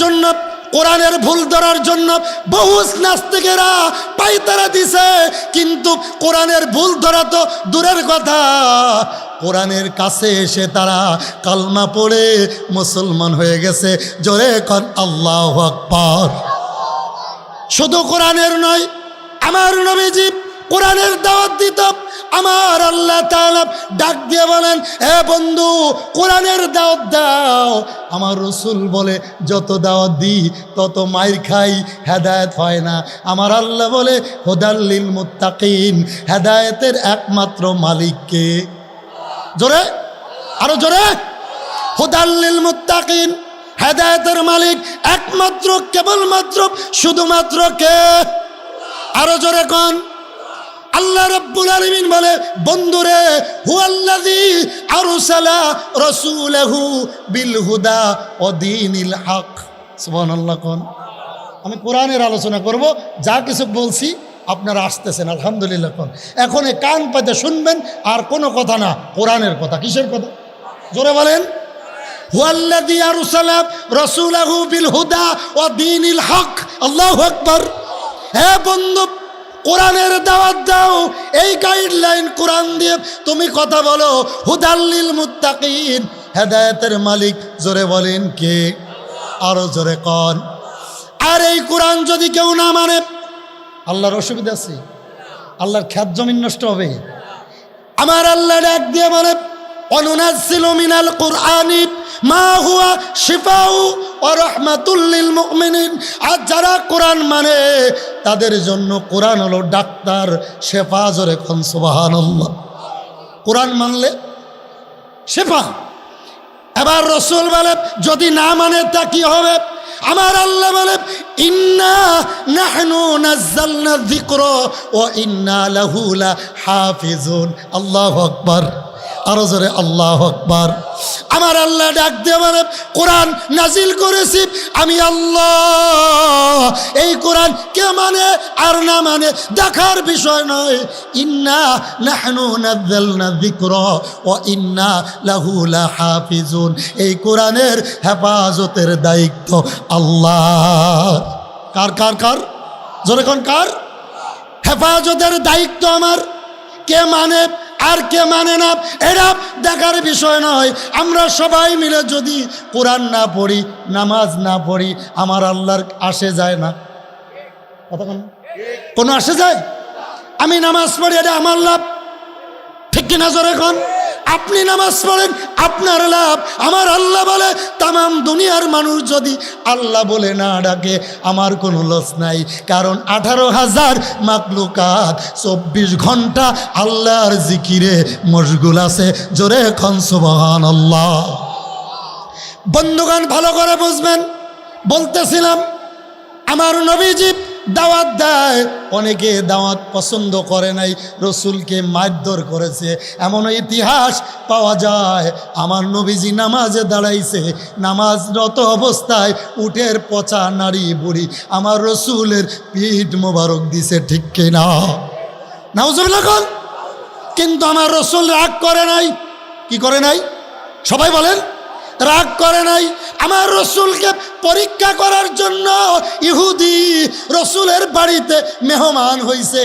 জন্য, কোরআনের ভুল ধরার জন্য বহু নাস্তিকেরা পায়তারা দিছে, কিন্তু কোরআনের ভুল ধরা তো দূরের কথা, কোরআনের কাছে এসে তারা কালমা পড়ে মুসলমান হয়ে গেছে। জোরে কর আল্লাহু আকবার। শুধু কোরআনের নয়, আমার নবীজি কোরআনের দাওয়াত দিত। আমার আল্লাহ তাআলা ডাক দিয়ে বলেন, হে বন্ধু, কোরআনের দাওয়াত দাও। আমার রাসূল বলে, যত দাওয়াত দিই তত মাইর খাই, হেদায়েত হয় না। আমার আল্লাহ বলে, হুদাল লিল মুত্তাকিন, হেদায়েতের একমাত্র মালিক কে? জোরে, আরো জোরে। হুদাল লিল মুত্তাকিন, হেদায়েতের মালিক একমাত্র, কেবলমাত্র, শুধুমাত্র কে? আরো জোরে কোন? আল্লাহ রাব্বুল আলামিন বলে, বন্ধুরে, হুয়াল্লাযী আরসালা রাসূলাহু বিল হুদা ওয়া দীনিল হক। সুবহানাল্লাহ কোন? আমি কোরআনের আলোচনা করব, যা কিছু বলছি আপনারা আসতেছেন, আলহামদুলিল্লাহ কোন। এখন এই কান পাতে শুনবেন, আর কোনো কথা না, কোরআনের কথা। কিসের কথা? জোরে বলেন। হুয়াল্লাযী আরসালা রাসূলাহু বিল হুদা ওয়া দীনিল হক। আল্লাহু আকবার। হে বন্ধু, কোরআনের দাওয়াত দাও, এই গাইডলাইন কোরআন দিয়ে তুমি কথা বলো। হুদাল লিল মুত্তাকিন, হেদায়েতের মালিক জোরে বলেন কে? আরো জোরে কোন? আর এই কোরআন যদি কেউ না মানে, আল্লাহর অসুবিধা আছে? আল্লাহর খ্যাত জমিন নষ্ট হবে? আমার আল্লাহ ডাক দিয়ে বলে, অনুনাজ্জিলু মিনাল কুরআনি মা হুয়া শিফাউ ওয়া রাহমাতুল লিল মুমিনিন। আর যারা কোরআন মানে তাদের জন্য কোরআন হলো ডাক্তার, শেফা। জোরে কোন সুবহানাল্লাহ। কোরআন মানলে শেফা। এবার রাসূল বলে, যদি না মানে তা কি হবে? আমার আল্লাহ বলে, ইন্না নাহনু নাযালনা যিকরা ওয়া ইন্না লাহু লাহাফিজুন। আল্লাহু আকবার। আরো জোরে আল্লাহু আকবার। আমার আল্লাহ ডাক দিয়ে বলে, কোরআন নাজিল করেছি আমি আল্লাহ। এই কোরআন কে মানে আর না মানে দেখার বিষয় নয়। ইন্না নাহনু নাযালনা যিকরা ওয়া ইন্না লাহু লাহাফিজুন। এই কোরআনের হেফাজতের দায়িত্ব আল্লাহ। কার কার কার? জোরে কোন কার? হেফাজতের দায়িত্ব আমার। কে মানে আর কে মানে না এটা দেখার বিষয় নয়। আমরা সবাই মিলে যদি কোরআন না পড়ি, নামাজ না পড়ি, আমার আল্লাহর আসে যায় না? কোনো আসে যায়? আমি নামাজ পড়ি, এটা আমার লাভ, ঠিক কিনা? জোরে এখন আপনি নামাজ পড়েন, আপনার লাভ। আমার আল্লাহ বলে, তামাম দুনিয়ার মানুষ যদি আল্লাহ বলে না ডাকে, আমার কোনো লস নাই। কারণ 18,000 মাখলুকাত 24 ঘন্টা আল্লাহর জিকিরে মশগুল আছে। জোরে এখন সুবহানাল্লাহ। বন্ধুগণ, ভালো করে বুঝবেন। বলতেছিলাম, আমার নবীজি দাওয়াত দেয়, অনেকে দাওয়াত পছন্দ করে নাই, রসুলকে মারধর করেছে। এমন ইতিহাস পাওয়া যায়, আমার নবীজি নামাজে দাঁড়াইছে, নামাজরত অবস্থায় উটের পচা নারী বুড়ি আমার রসুলের পিঠ মোবারক দিছে, ঠিক কিনা? নাউজুবিল্লাহ। কিন্তু আমার রসুল রাগ করে নাই। কি করে নাই? সবাই বলেন, রাগ করে নাই। আমার রসুলকে পরীক্ষা করার জন্য ইহুদি রসুলের বাড়িতে মেহমান হইছে।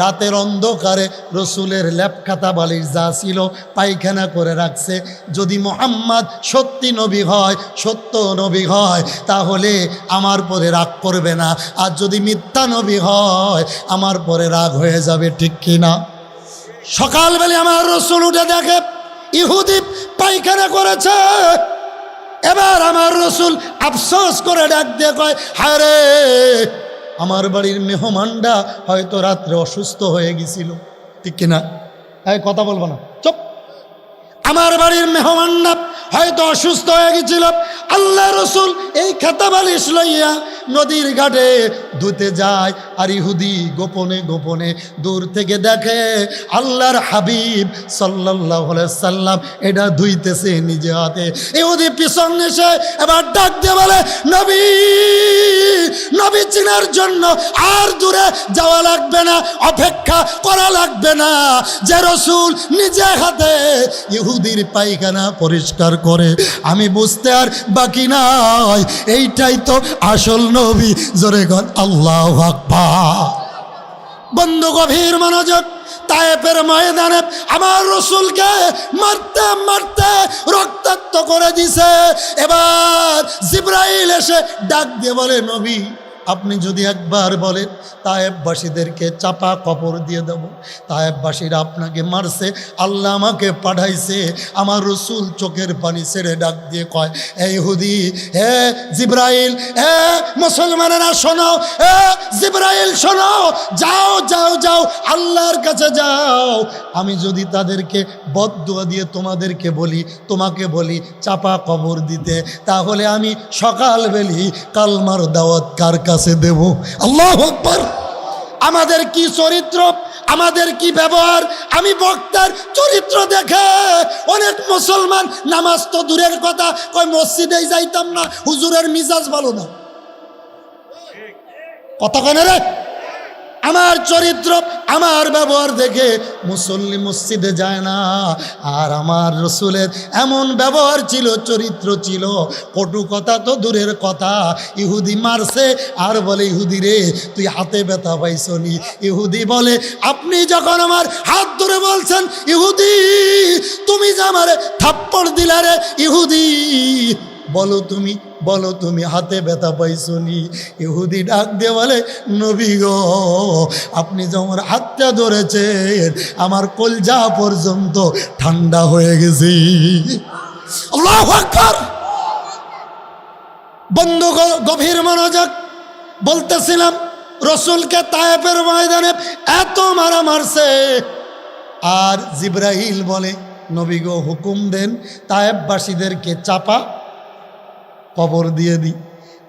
রাতের অন্ধকারে রসুলের লেপখাতা বালিশ যা ছিল পায়খানা করে রাখছে। যদি মুহাম্মদ সত্যি নবী হয়, সত্য নবী হয়, তাহলে আমার পরে রাগ করবে না। আর যদি মিথ্যা নবী হয়, আমার পরে রাগ হয়ে যাবে, ঠিক কিনা? সকালবেলা আমার রসুল উঠে দেখে ইহুদি পায়খানা করেছে। এবার আমার রসুল আফসোস করে ডাক দিয়ে কয়, হায় রে, আমার বাড়ির মেহমানটা হয়তো রাত্রে অসুস্থ হয়ে গেছিল, ঠিক কিনা? এই কথা বলবো না, চুপ। আমার বাড়ির মেহমানটা হয়তো অসুস্থ হয়ে গেছিল। আল্লাহ রসুল এই খাতা বালিশ লইয়া নদীর ঘাটে ধুতে যায়। আর ইহুদি গোপনে গোপনে দূর থেকে দেখে আল্লাহর হাবিব সাল্লাল্লাহু আলাইহি সাল্লাম এটা ধুইতেছে নিজে হাতে। ইহুদি পিছন এসে এবার ডাক দিয়ে বলে, নবী নবী চিনার জন্য আর দূরে যাওয়া লাগবে না, অপেক্ষা করা লাগবে না। যে রসুল নিজে হাতে ইহুদির পায়খানা পরিষ্কার করে, আমি বুঝতে আর বাকি নাই, এইটাই তো আসল নবী। জোরে গণ আল্লাহু আকবার। বন্ধু গভীর মনোযোগ, তায়েফের ময়দানে আমার রসুলকে মারতে মারতে রক্তাক্ত করে দিছে। এবার জিবরাইল এসে ডাক দিয়ে বলে, নবী আপনি যদি একবার বলেন তায়েফবাসীদেরকে চাপা কবর দিয়ে দেব। তায়েফবাসীরা আপনাকে মারছে, আল্লাহ আমাকে পাঠাইছে। আমার রসুল চোখের পানি ছেড়ে ডাক দিয়ে কয়, হে ইহুদি, হে জিবরাইল, হে মুসলমানেরা শোনো, হে জিবরাইল শোনো, যাও যাও যাও আল্লাহর কাছে যাও। আমি যদি তাদেরকে বদদুয়া দিয়ে তোমাদেরকে বলি, তোমাকে বলি চাপা কবর দিতে, তাহলে আমি সকালবেলি কালমার দাওয়াত কার কাছে দেব? আল্লাহু আকবার। আমাদের কি চরিত্র, আমাদের কি ব্যবহার। আমি বক্তার চরিত্র দেখে অনেক মুসলমান নামাজ তো দূরের কথা, কই মসজিদেই যাইতাম না, হুজুরের মিজাজ ভালো না। কথা কেন রে? আমার চরিত্র, আমার ব্যবহার দেখে মুসল্লি মসজিদে যায় না। আর আমার রসুলের এমন ব্যবহার ছিল, চরিত্র ছিল, কটু কথা তো দূরের কথা। ইহুদি মারছে আর বলে, ইহুদি রে তুই হাতে ব্যথা পাইছনি? ইহুদি বলে, আপনি যখন আমার হাত ধরে বলছেন, ইহুদি তুমি যে আমারে থাপ্পড় দিলা রে, ইহুদি বলো তুমি হাতে ব্যথা পাইছনি? ইহুদি ডাক দিয়ে বলে, নবী গো আপনি যে আমার হাতটা ধরেছেন, আমার কলজা পর্যন্ত ঠান্ডা হয়ে গেছে। আল্লাহু আকবার। বন্ধু গভীর মনোযোগ, বলতেছিলাম রসুলকে তায়েফের ময়দানে এত মারা মারছে। আর জিবরাইল বলে, নবী গো হুকুম দেন তায়েফবাসীদেরকে চাপা কবর দিয়ে দিই।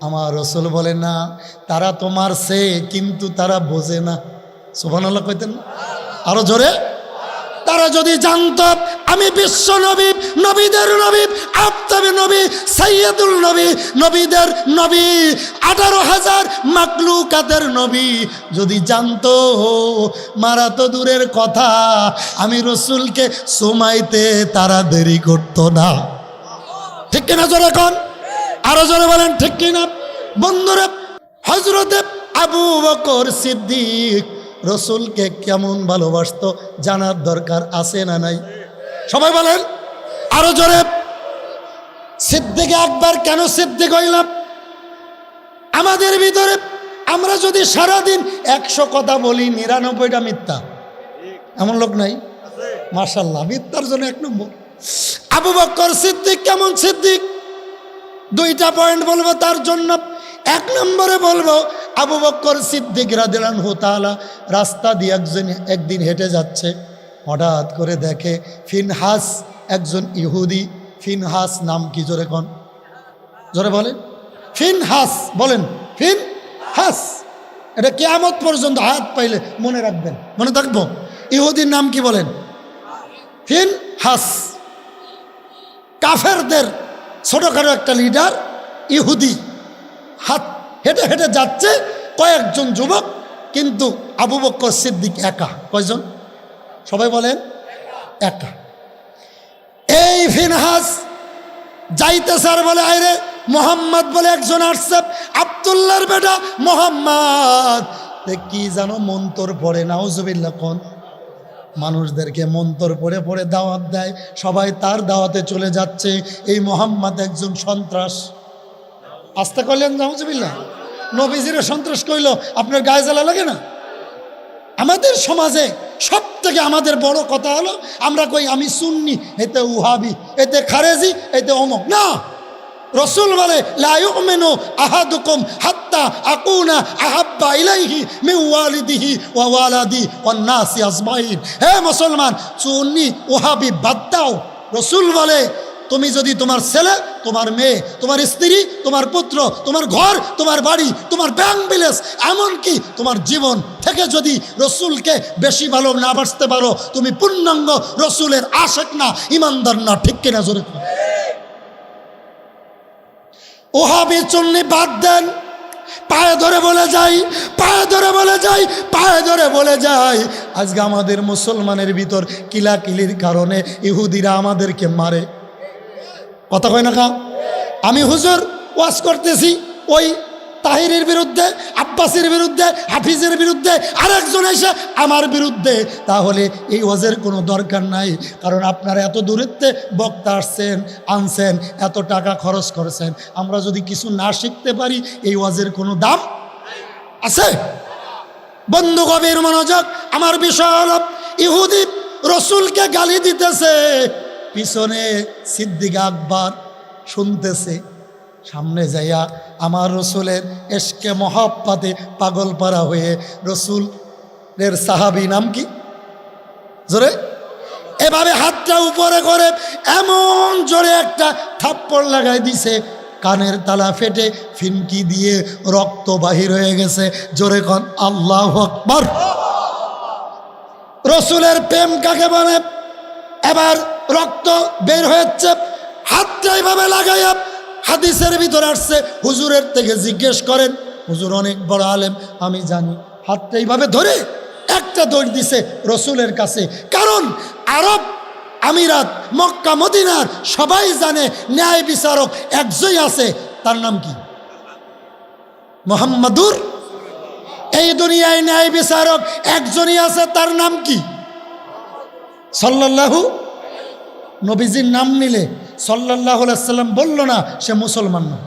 আমার রসুল বলে, না, তারা তো মারছে কিন্তু তারা বোঝে না। সুবহানাল্লাহ কইতেন আরো জোরে। তারা যদি জানত আমি বিশ্ব নবী, নবীদের নবী, আফতাবে নবী, সাইয়্যিদুল নবী, নবীদের নবী, 18,000 মাকলুকাতের নবী, যদি জানতো মারা তো দূরের কথা, আমি রসুলকে সুমাইতে তারা দেরি করতো না। ঠিক কিনা জোরে কোন? আরো জোরে বলেন ঠিক কিনা? বন্ধুরা, হযরতে আবু বকর সিদ্দিক রসুলকে কেমন ভালোবাসতো জানার দরকার আছে না নাই? সবাই বলেন আরো জোরে। সিদ্দিক আকবর কেন সিদ্দিক হইলাম? আমাদের ভিতরে আমরা যদি সারাদিন 100 কথা বলি, 99টা মিথ্যা, এমন লোক নাই? মাশাআল্লাহ, মিথ্যার জন্য 1 নম্বর। আবু বকর সিদ্দিক কেমন সিদ্দিক? 2টা পয়েন্ট বলবো তার জন্য। 1 নম্বরে বলবো, আবু বকর সিদ্দিক রাদিয়াল্লাহু তাআলা রাস্তা দিয়ে একদিন হেঁটে যাচ্ছে, হঠাৎ করে দেখে ফিনহাস, একজন ইহুদি। ফিনহাস নাম কি? জোরে কোন, জোরে বলেন। ফিনহাস, বলেন ফিনহাস। এটা কিয়ামত পর্যন্ত হাত পাইলে মনে রাখবেন, মনে থাকবো। ইহুদির নাম কি বলেন? ফিনহাস। কাফেরদের ছোটখাটো একটা লিডার ইহুদি। হাত হেঁটে হেঁটে যাচ্ছে কয়েকজন যুবক, কিন্তু আবু বকর সিদ্দিক একা। কয়জন? সবাই বলেন একা। এই ফিনহাস যাইতেছে আর বলে, আরে মোহাম্মদ বলে একজন আসছে, আব্দুল্লাহর বেটা মোহাম্মদ। কি জানো মন্তর পড়ে, নাউজুবিল্লাহ কোন, মানুষদেরকে মন্তর পড়ে পড়ে দাওয়াত দেয়, সবাই তার দাওয়াতে চলে যাচ্ছে। এই মোহাম্মদ একজন সন্ত্রাস। আস্তে করলেন নাউজুবিল্লাহ। নবীজির সন্ত্রাস কইল, আপনার গায়ে জ্বালা লাগে না? আমাদের সমাজে সব থেকে আমাদের বড় কথা হলো, আমরা কই আমি সুন্নি, এতে উহাবি, এতে খারেজি, এতে অমুক। না, রসুল বলে, লা ইউমিনু আহাদুকুম হাত্তা আকুনা আহাব্বা ইলাইহি মিন ওয়ালিদিহি ওয়া ওয়ালাদি ওয়ান নাসি আজমাইন। হে মুসলমান, সুন্নি ওহাবি বাদ দাও। রসুল বলে, তুমি যদি তোমার ছেলে, তোমার মেয়ে, তোমার স্ত্রী, তোমার পুত্র, তোমার ঘর, তোমার বাড়ি, তোমার ব্যাংক ব্যালেন্স, এমনকি তোমার জীবন থেকে যদি রসুলকে বেশি ভালো না বাসতে পারো, তুমি পূর্ণাঙ্গ রসুলের আশিক না, ইমানদার না। ঠিক কিনা জোরে? ওহাবি চুন্নি বাদ দেন, পায়ে ধরে বলে যাই, পায়ে ধরে বলে যাই, পায়ে ধরে বলে যাই, আজকে আমাদের মুসলমানের ভিতর কিলাকিলির কারণে ইহুদিরা আমাদেরকে মারে। কথা কয় না কা? আমি হুজুর ওয়াজ করতেছি, ওই তাহিরের বিরুদ্ধে, আব্বাসের বিরুদ্ধে, হাফিজের বিরুদ্ধে, আরেকজন এসে আমার বিরুদ্ধে, তাহলে এই ওয়াজের কোনো দরকার নাই। কারণ আপনারা এত দূরত্বে বক্তা আসছেন, আনছেন, এত টাকা খরচ করেছেন, আমরা যদি কিছু না শিখতে পারি এই ওয়াজের কোনো দাম আছে? বন্ধু গভীর মনোযোগ, আমার বিষয় হল ইহুদি রসুলকে গালি দিতেছে, পিছনে সিদ্দিক আকবর শুনতেছে, সামনে যাইয়া আমার রসুলের এশকে মহাব্বতে পাগল পারা হয়ে রসুলের সাহাবী নাম কি জোরে এভাবে হাতটা উপরে করে এমন জোরে একটা থাপ্পড় লাগাই দিছে, কানের তালা ফেটে ফিনকি দিয়ে রক্ত বাহির হয়ে গেছে। জোরে কোন আল্লাহু আকবার। রসুলের প্রেম কাকে বলে? এবার রক্ত বের হয়েছে, হাতটা এইভাবে লাগাইয়া হাদিসের ভিতরে আসছে, হুজুরের থেকে জিজ্ঞেস করেন, হুজুর অনেক বড় আলেম আমি জানি, হাতটা এইভাবে ধরে একটা দৌড় দিছে রসুলের কাছে। কারণ আরব আমিরাত, মক্কা, মদিনার সবাই জানে ন্যায় বিচারক একজনই আছে, তার নাম কি? মুহাম্মাদুর। এই দুনিয়ায় ন্যায় বিচারক একজনই আছে, তার নাম কি? সাল্লাল্লাহু। নবীজির নাম নিলে সাল্লাল্লাহু আলাইহি সাল্লাম বলল না সে মুসলমান না।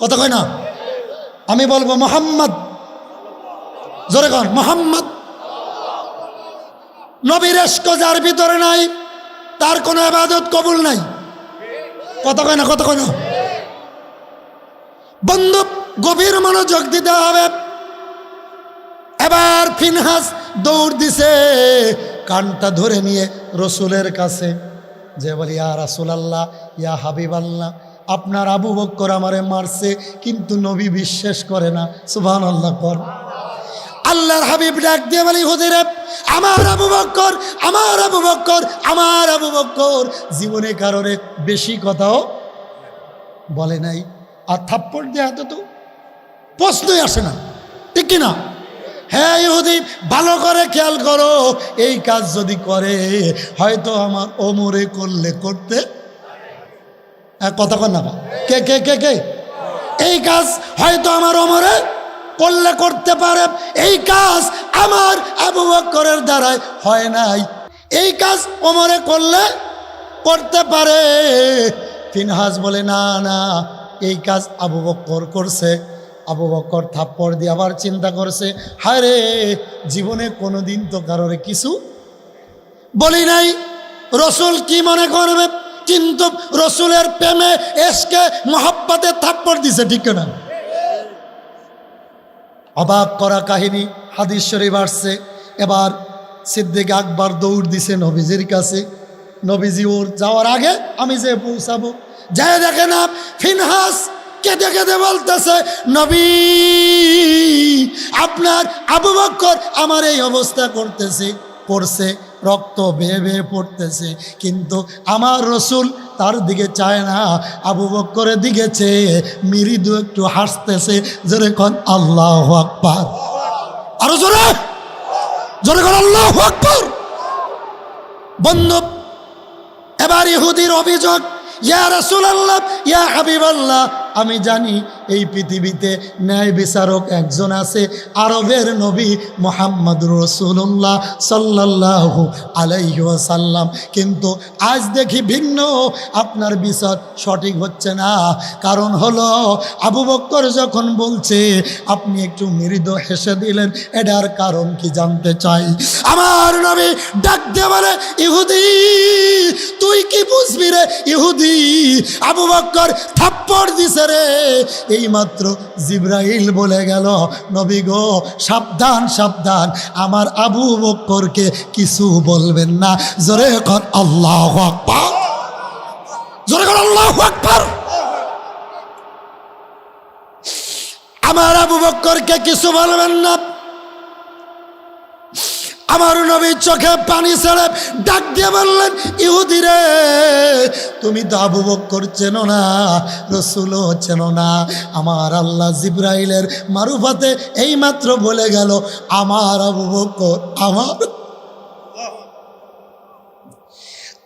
কথা কয় না? আমি বলবো মুহাম্মদ, জোরে কন মুহাম্মদ। নবীর ইশক যার ভিতরে নাই তার কোনো ইবাদত কবুল নাই। কথা কয় না? কথা কয় না? বন্ধু গভীর মনোযোগ দিতে হবে। এবার ফিনহাস দৌড় দিছে, কানটা ধরে নিয়ে রসুলের কাছে যে বলি, ইয়া রাসূলুল্লাহ, ইয়া হাবিবাল্লাহ, আপনার আবু বকর আমারে মারছে, কিন্তু নবী বিশ্বাস করে না। সুবহানাল্লাহ কর। আল্লাহর হাবিব ডাক দিয়ে বলি, হুজুরে আমার আবু বকর, আমার আবু বকর, আমার আবু বকর জীবনে কারণে বেশি কথাও বলে নাই, আর থাপ্পড় দেয়া তো প্রশ্নই আসে না, ঠিক কিনা? হ্যাঁ ইহুদি, ভালো করে খেয়াল করো, এই কাজ যদি করে হয়তো আমার ওমরে করলে করতে, কথা কর না, কে কে কে কে এই কাজ হয়তো আমার ওমরে করলে করতে পারে, এই কাজ আমার আবু বকরের দ্বারাই হয় নাই, এই কাজ ওমরে করলে করতে পারে। ফিনহাস বলে, না না, এই কাজ আবু বকর করছে। আবু বকর থাপ্পড় দিয়ে আবার চিন্তা করছে, হায় রে, জীবনে কোনোদিন তো কারোর কিছু বলি নাই, রসুল কি মনে করবে? কিন্তু রসুলের প্রেমে এসকে মহব্বতে থাপ্পড় দিছে, ঠিক না? অবাক করা কাহিনী, হাদিস শরীফ আসছে। এবার সিদ্দিক আকবর দৌড় দিছে নবীজির কাছে। নবীজি ওর যাওয়ার আগে আমি যে পৌঁছাবো, যাই দেখে না ফিনহাস কেঁদে কেঁদে বলতেছে, নবী আপনার আবু বকর আমার এই অবস্থা করছে, রক্ত বেয়ে বেয়ে পড়তেছে, কিন্তু আমার রসুল তার দিকে চায় না, আবু বকরের দিকে চেয়ে মৃদু একটু হাসতেছে। জোরে কোন আল্লাহু আকবার। আরো জোরে, জোরে কোন আল্লাহু আকবার। বন্ধু এবার ইহুদির অভিযোগ, ইয়া রাসূলুল্লাহ, ইয়া হাবিবাল্লাহ, আমি জানি এই পৃথিবীতে ন্যায় বিচারক একজন আছে, আরবের নবী মুহাম্মদুর রাসূলুল্লাহ সাল্লাল্লাহু আলাইহি ওয়াসাল্লাম, কিন্তু আজ দেখি ভিন্ন, আপনার বিচার সঠিক হচ্ছে না। কারণ হলো আবু বকর যখন বলছে আপনি একটু মৃদু হেসে দিলেন, এটার কারণ কি জানতে চাই। আমার নবী ডাক দিয়ে বলে, ইহুদি তুই কি বুঝবি রে ইহুদি, আবু বকর থাপ্পড় দিছে রে, এইমাত্র জিবরাইল বলে গেল, নবী গো সাবধান সাবধান, আমার আবু বকরকে কিছু বলবেন না। জোরে কর আল্লাহু আকবার, জোরে কর আল্লাহু আকবার। আমার আবু বকরকে কিছু বলবেন না। আমার নবী চোখে পানি ছেড়ে ডাক দিয়ে বললেন, ইহুদি রে, তুমি তো আবু বকর চেনো না, রসুলও চেনো না। আমার আল্লাহ জিব্রাইলের মারুফাতে এইমাত্র বলে গেল, আমার আবু বকর,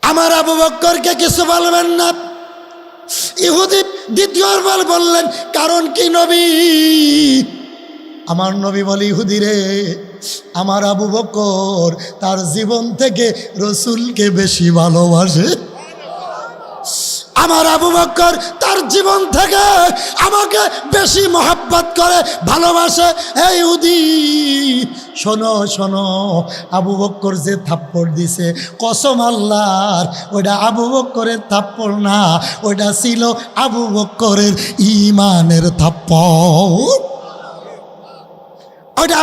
আমার আবু বকরকে কিছু বলবেন না। ইহুদি দ্বিতীয়বার বললেন, কারণ কি নবী? আমার নবী বলে, ইহুদি রে, আমার আবু বকর তার জীবন থেকে রসুলকে বেশি ভালোবাসে। আমার আবু বকর তার জীবন থেকে আমাকে বেশি মহব্বত করে, ভালোবাসে। এই ইহুদি শোনো শোনো, আবু বকর যে থাপ্পড় দিছে, কসম আল্লাহর, ওইটা আবু বকরের থাপ্পড় না, ওইটা ছিল আবু বকরের ঈমানের থাপ্পড়। ওইটা